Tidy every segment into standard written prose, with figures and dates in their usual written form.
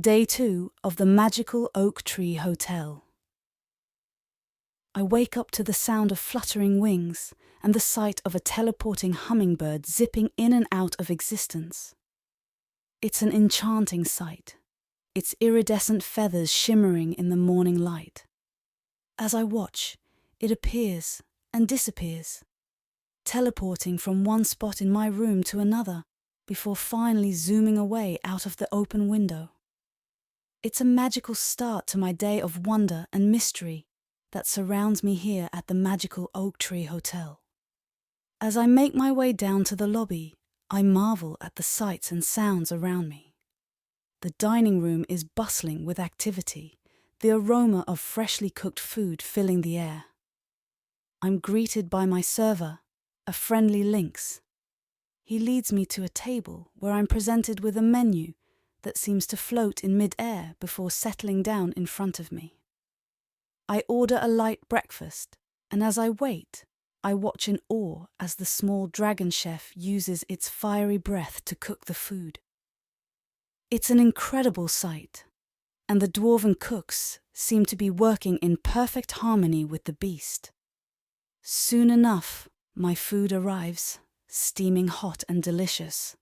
Day 2 of the magical Oak Tree Hotel. I wake up to the sound of fluttering wings and the sight of a teleporting hummingbird zipping in and out of existence. It's an enchanting sight, its iridescent feathers shimmering in the morning light. As I watch, it appears and disappears, teleporting from one spot in my room to another before finally zooming away out of the open window. It's a magical start to my day of wonder and mystery that surrounds me here at the magical Oak Tree Hotel. As I make my way down to the lobby, I marvel at the sights and sounds around me. The dining room is bustling with activity, the aroma of freshly cooked food filling the air. I'm greeted by my server, a friendly lynx. He leads me to a table where I'm presented with a menu that seems to float in mid-air before settling down in front of me. I order a light breakfast, and as I wait, I watch in awe as the small dragon chef uses its fiery breath to cook the food. It's an incredible sight, and the dwarven cooks seem to be working in perfect harmony with the beast. Soon enough, my food arrives, steaming hot and delicious.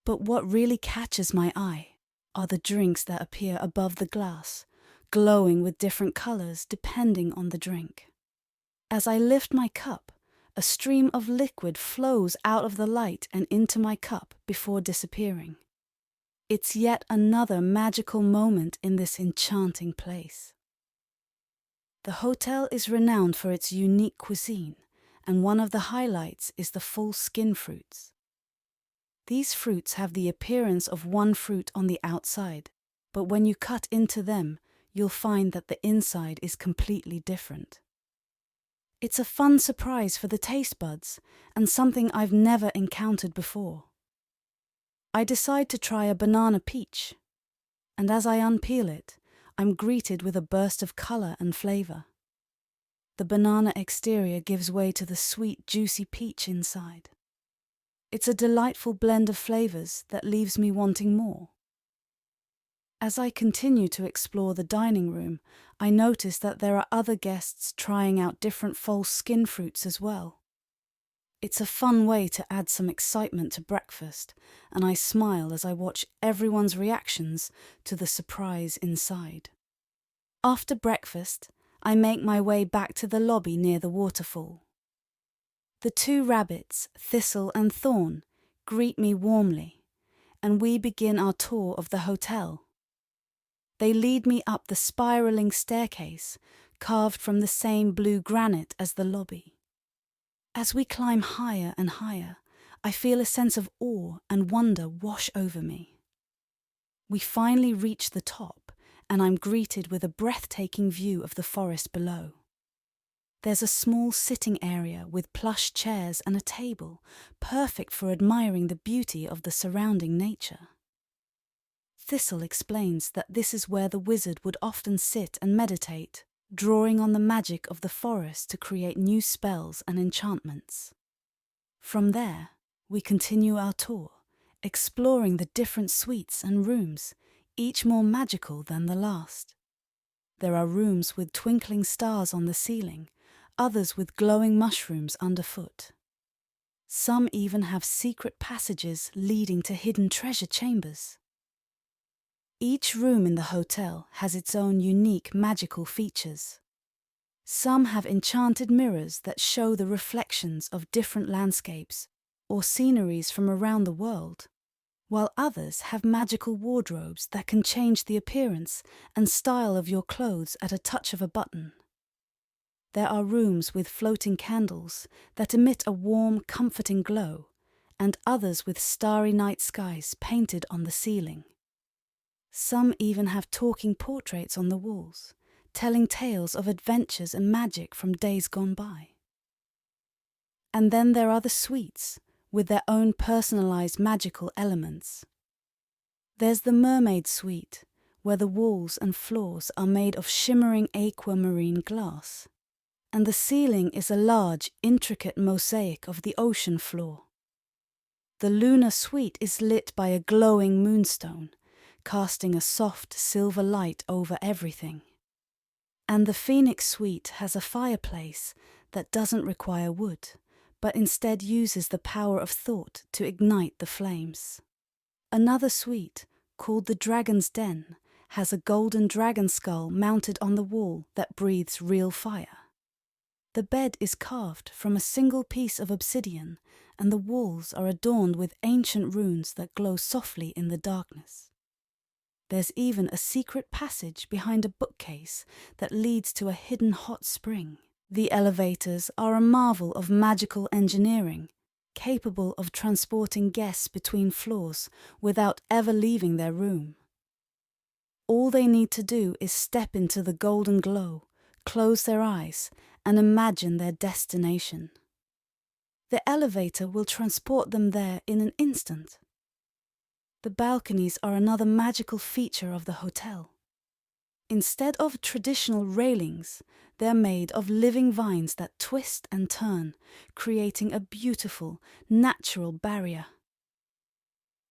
But what really catches my eye are the drinks that appear above the glass, glowing with different colors depending on the drink. As I lift my cup, a stream of liquid flows out of the light and into my cup before disappearing. It's yet another magical moment in this enchanting place. The hotel is renowned for its unique cuisine, and one of the highlights is the full skin fruits. These fruits have the appearance of one fruit on the outside, but when you cut into them, you'll find that the inside is completely different. It's a fun surprise for the taste buds, and something I've never encountered before. I decide to try a banana peach, and as I unpeel it, I'm greeted with a burst of color and flavor. The banana exterior gives way to the sweet, juicy peach inside. It's a delightful blend of flavors that leaves me wanting more. As I continue to explore the dining room, I notice that there are other guests trying out different false skin fruits as well. It's a fun way to add some excitement to breakfast, and I smile as I watch everyone's reactions to the surprise inside. After breakfast, I make my way back to the lobby near the waterfall. The two rabbits, Thistle and Thorn, greet me warmly, and we begin our tour of the hotel. They lead me up the spiraling staircase, carved from the same blue granite as the lobby. As we climb higher and higher, I feel a sense of awe and wonder wash over me. We finally reach the top, and I'm greeted with a breathtaking view of the forest below. There's a small sitting area with plush chairs and a table, perfect for admiring the beauty of the surrounding nature. Thistle explains that this is where the wizard would often sit and meditate, drawing on the magic of the forest to create new spells and enchantments. From there, we continue our tour, exploring the different suites and rooms, each more magical than the last. There are rooms with twinkling stars on the ceiling, others with glowing mushrooms underfoot. Some even have secret passages leading to hidden treasure chambers. Each room in the hotel has its own unique magical features. Some have enchanted mirrors that show the reflections of different landscapes or sceneries from around the world, while others have magical wardrobes that can change the appearance and style of your clothes at a touch of a button. There are rooms with floating candles that emit a warm, comforting glow, and others with starry night skies painted on the ceiling. Some even have talking portraits on the walls, telling tales of adventures and magic from days gone by. And then there are the suites, with their own personalized magical elements. There's the Mermaid Suite, where the walls and floors are made of shimmering aquamarine glass, and the ceiling is a large, intricate mosaic of the ocean floor. The Lunar Suite is lit by a glowing moonstone, casting a soft silver light over everything. And the Phoenix Suite has a fireplace that doesn't require wood, but instead uses the power of thought to ignite the flames. Another suite, called the Dragon's Den, has a golden dragon skull mounted on the wall that breathes real fire. The bed is carved from a single piece of obsidian, and the walls are adorned with ancient runes that glow softly in the darkness. There's even a secret passage behind a bookcase that leads to a hidden hot spring. The elevators are a marvel of magical engineering, capable of transporting guests between floors without ever leaving their room. All they need to do is step into the golden glow, close their eyes, and imagine their destination. The elevator will transport them there in an instant. The balconies are another magical feature of the hotel. Instead of traditional railings, they're made of living vines that twist and turn, creating a beautiful, natural barrier.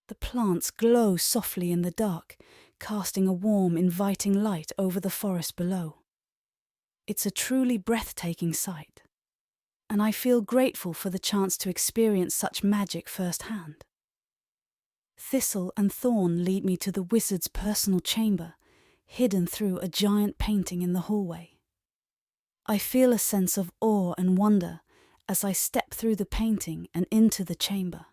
The plants glow softly in the dark, casting a warm, inviting light over the forest below. It's a truly breathtaking sight, and I feel grateful for the chance to experience such magic firsthand. Thistle and Thorn lead me to the wizard's personal chamber, hidden through a giant painting in the hallway. I feel a sense of awe and wonder as I step through the painting and into the chamber.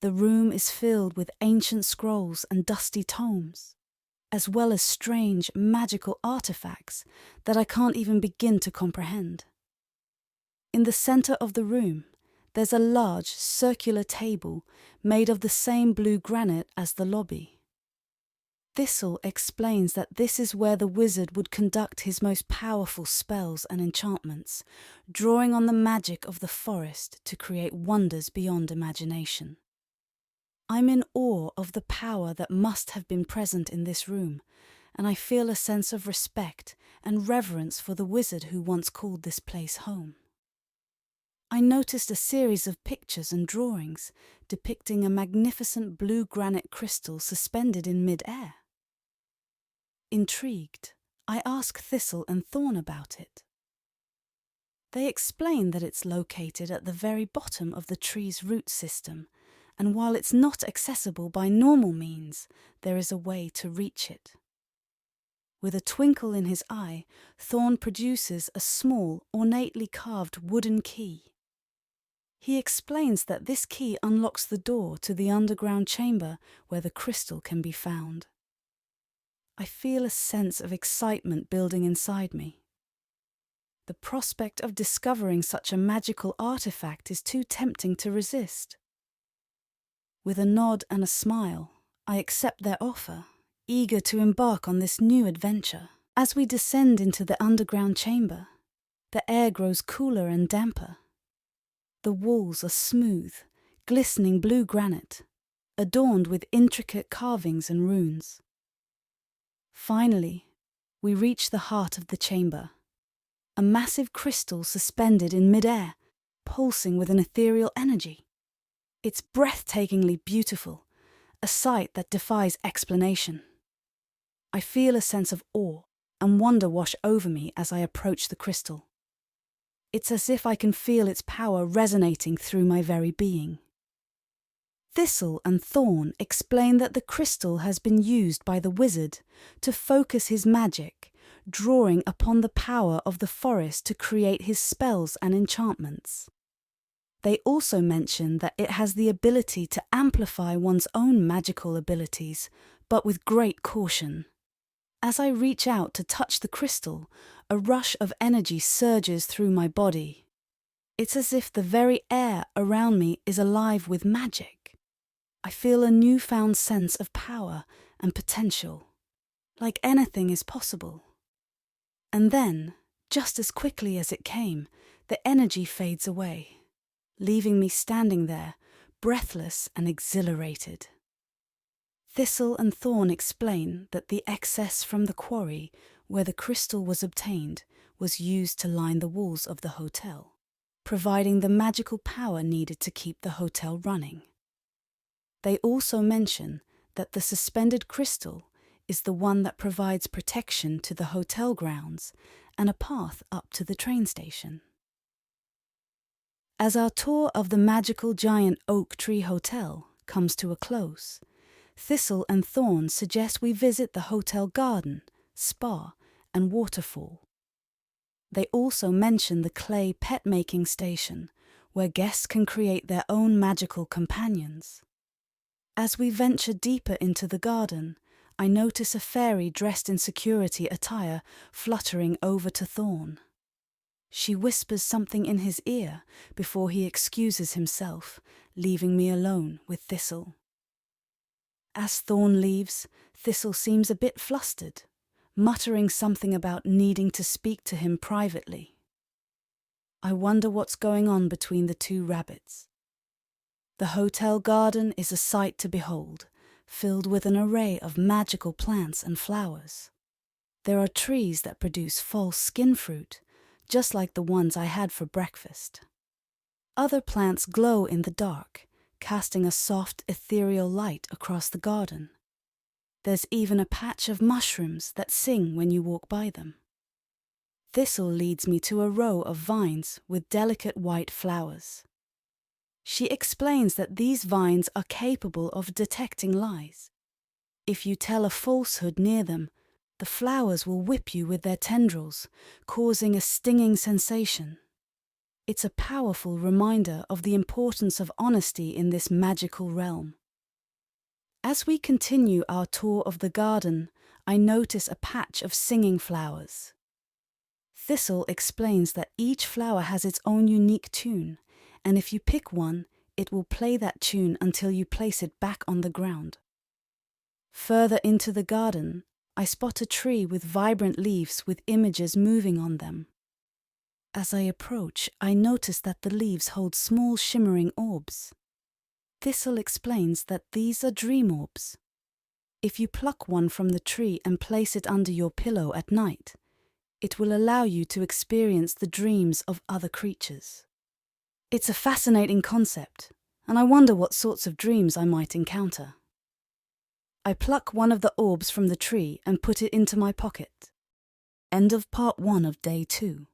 The room is filled with ancient scrolls and dusty tomes, as well as strange magical artifacts that I can't even begin to comprehend. In the center of the room, there's a large circular table made of the same blue granite as the lobby. Thistle explains that this is where the wizard would conduct his most powerful spells and enchantments, drawing on the magic of the forest to create wonders beyond imagination. I'm in awe of the power that must have been present in this room, and I feel a sense of respect and reverence for the wizard who once called this place home. I noticed a series of pictures and drawings depicting a magnificent blue granite crystal suspended in mid-air. Intrigued, I ask Thistle and Thorn about it. They explain that it's located at the very bottom of the tree's root system, and while it's not accessible by normal means, there is a way to reach it. With a twinkle in his eye, Thorn produces a small, ornately carved wooden key. He explains that this key unlocks the door to the underground chamber where the crystal can be found. I feel a sense of excitement building inside me. The prospect of discovering such a magical artifact is too tempting to resist. With a nod and a smile, I accept their offer, eager to embark on this new adventure. As we descend into the underground chamber, the air grows cooler and damper. The walls are smooth, glistening blue granite, adorned with intricate carvings and runes. Finally, we reach the heart of the chamber, a massive crystal suspended in mid-air, pulsing with an ethereal energy. It's breathtakingly beautiful, a sight that defies explanation. I feel a sense of awe and wonder wash over me as I approach the crystal. It's as if I can feel its power resonating through my very being. Thistle and Thorn explain that the crystal has been used by the wizard to focus his magic, drawing upon the power of the forest to create his spells and enchantments. They also mention that it has the ability to amplify one's own magical abilities, but with great caution. As I reach out to touch the crystal, a rush of energy surges through my body. It's as if the very air around me is alive with magic. I feel a newfound sense of power and potential, like anything is possible. And then, just as quickly as it came, the energy fades away, leaving me standing there, breathless and exhilarated. Thistle and Thorn explain that the excess from the quarry where the crystal was obtained was used to line the walls of the hotel, providing the magical power needed to keep the hotel running. They also mention that the suspended crystal is the one that provides protection to the hotel grounds and a path up to the train station. As our tour of the magical giant oak tree hotel comes to a close, Thistle and Thorn suggest we visit the hotel garden, spa, and waterfall. They also mention the clay pet-making station, where guests can create their own magical companions. As we venture deeper into the garden, I notice a fairy dressed in security attire fluttering over to Thorn. She whispers something in his ear before he excuses himself, leaving me alone with Thistle. As Thorn leaves, Thistle seems a bit flustered, muttering something about needing to speak to him privately. I wonder what's going on between the two rabbits. The hotel garden is a sight to behold, filled with an array of magical plants and flowers. There are trees that produce false skin fruit, just like the ones I had for breakfast. Other plants glow in the dark, casting a soft, ethereal light across the garden. There's even a patch of mushrooms that sing when you walk by them. Thistle leads me to a row of vines with delicate white flowers. She explains that these vines are capable of detecting lies. If you tell a falsehood near them, the flowers will whip you with their tendrils, causing a stinging sensation. It's a powerful reminder of the importance of honesty in this magical realm. As we continue our tour of the garden, I notice a patch of singing flowers. Thistle explains that each flower has its own unique tune, and if you pick one, it will play that tune until you place it back on the ground. Further into the garden, I spot a tree with vibrant leaves with images moving on them. As I approach, I notice that the leaves hold small shimmering orbs. Thistle explains that these are dream orbs. If you pluck one from the tree and place it under your pillow at night, it will allow you to experience the dreams of other creatures. It's a fascinating concept, and I wonder what sorts of dreams I might encounter. I pluck one of the orbs from the tree and put it into my pocket. End of part 1 of day 2.